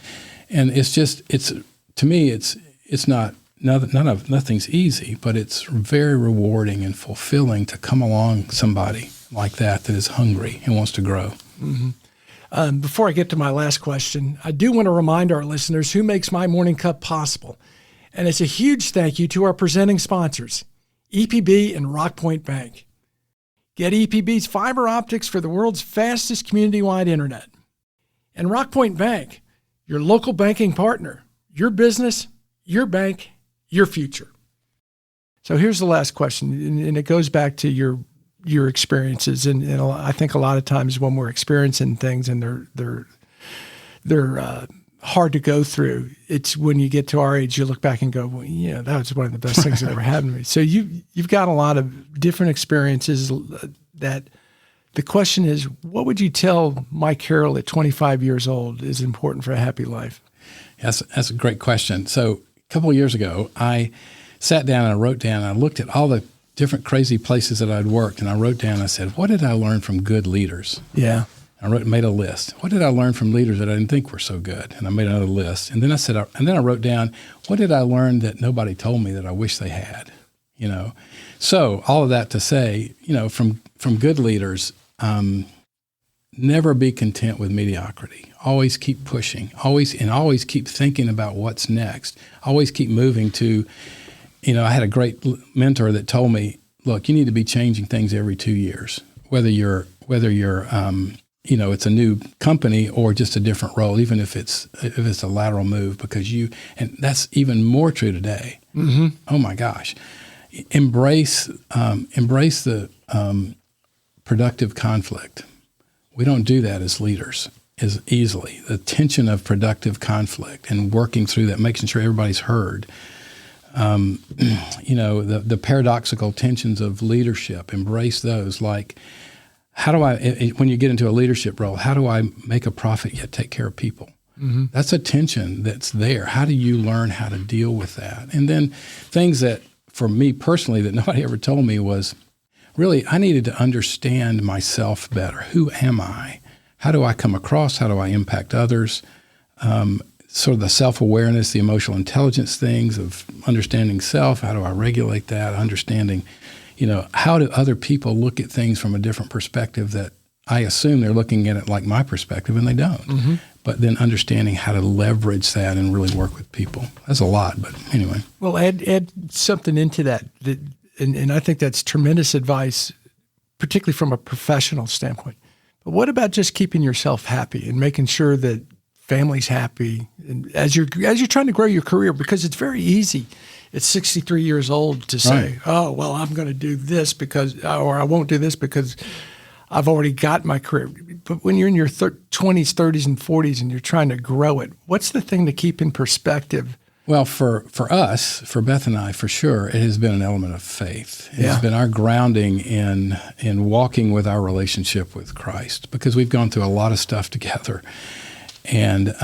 and to me, it's not. Nothing's easy, but it's very rewarding and fulfilling to come along somebody like that is hungry and wants to grow. Mm-hmm. Before I get to my last question, I do want to remind our listeners who makes my morning cup possible. And it's a huge thank you to our presenting sponsors, EPB and Rockpoint Bank. Get EPB's fiber optics for the world's fastest community-wide internet. And Rockpoint Bank, your local banking partner, your business, your bank, your future. So here's the last question, and it goes back to your experiences. And I think a lot of times when we're experiencing things and they're hard to go through, it's when you get to our age, you look back and go, well, yeah, that was one of the best things that ever happened to me. So you've got a lot of different experiences. That the question is, what would you tell Mike Harrell at 25 years old is important for a happy life? That's a great question. So a couple of years ago, I sat down and I wrote down, and I looked at all the different crazy places that I'd worked, and I wrote down, I said, what did I learn from good leaders? Yeah. Made a list. What did I learn from leaders that I didn't think were so good? And I made another list. And then I wrote down, what did I learn that nobody told me that I wish they had? So all of that to say, from good leaders, never be content with mediocrity. Always keep pushing. Always keep thinking about what's next. Always keep moving to, I had a great mentor that told me, look, you need to be changing things every 2 years, whether you're it's a new company or just a different role, even if it's a lateral move, because and that's even more true today. Mm-hmm. Oh my gosh. Embrace the productive conflict. We don't do that as leaders as easily. The tension of productive conflict and working through that, making sure everybody's heard. The paradoxical tensions of leadership, embrace those. Like, how do when you get into a leadership role, how do I make a profit yet take care of people? Mm-hmm. That's a tension that's there. How do you learn how to deal with that? And then things that, for me personally, that nobody ever told me was, really, I needed to understand myself better. Who am I? How do I come across? How do I impact others? Sort of the self-awareness, the emotional intelligence things of understanding self. How do I regulate that? Understanding, how do other people look at things from a different perspective that I assume they're looking at it like my perspective, and they don't. Mm-hmm. But then understanding how to leverage that and really work with people. That's a lot, but anyway. Well, add something into that. And I think that's tremendous advice, particularly from a professional standpoint. But what about just keeping yourself happy and making sure that family's happy, and as you're trying to grow your career? Because it's very easy at 63 years old to say, right, oh, well, I'm going to do this or I won't do this because I've already got my career. But when you're in your 20s, 30s, and 40s and you're trying to grow it, what's the thing to keep in perspective? Well, for us, for Beth and I, for sure, it has been an element of faith. It has been our grounding in walking with our relationship with Christ, because we've gone through a lot of stuff together. And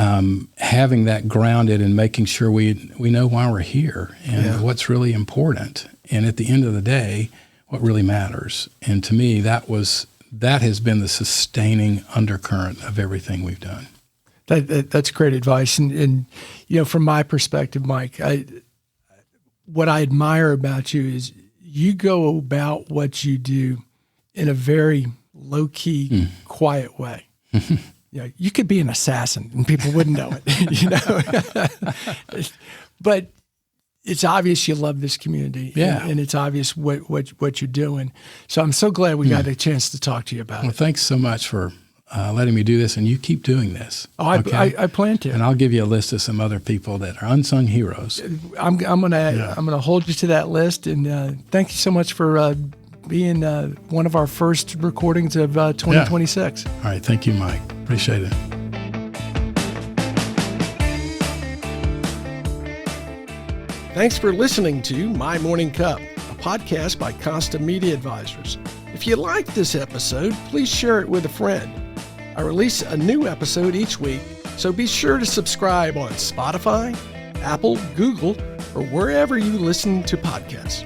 having that grounded and making sure we know why we're here and what's really important. And at the end of the day, what really matters. And to me, that has been the sustaining undercurrent of everything we've done. That's great advice. And from my perspective, Mike, what I admire about you is you go about what you do in a very low-key, quiet way. You could be an assassin and people wouldn't know it, But it's obvious you love this community, and it's obvious what you're doing. So I'm so glad we got a chance to talk to you about it. Well, thanks so much for letting me do this, and you keep doing this. Oh, I plan to. And I'll give you a list of some other people that are unsung heroes. I'm gonna hold you to that list, and thank you so much for being one of our first recordings of 2026. All right, thank you, Mike. Appreciate it. Thanks for listening to My Morning Cup, a podcast by Consta Media Advisors. If you liked this episode, please share it with a friend. I release a new episode each week, so be sure to subscribe on Spotify, Apple, Google, or wherever you listen to podcasts.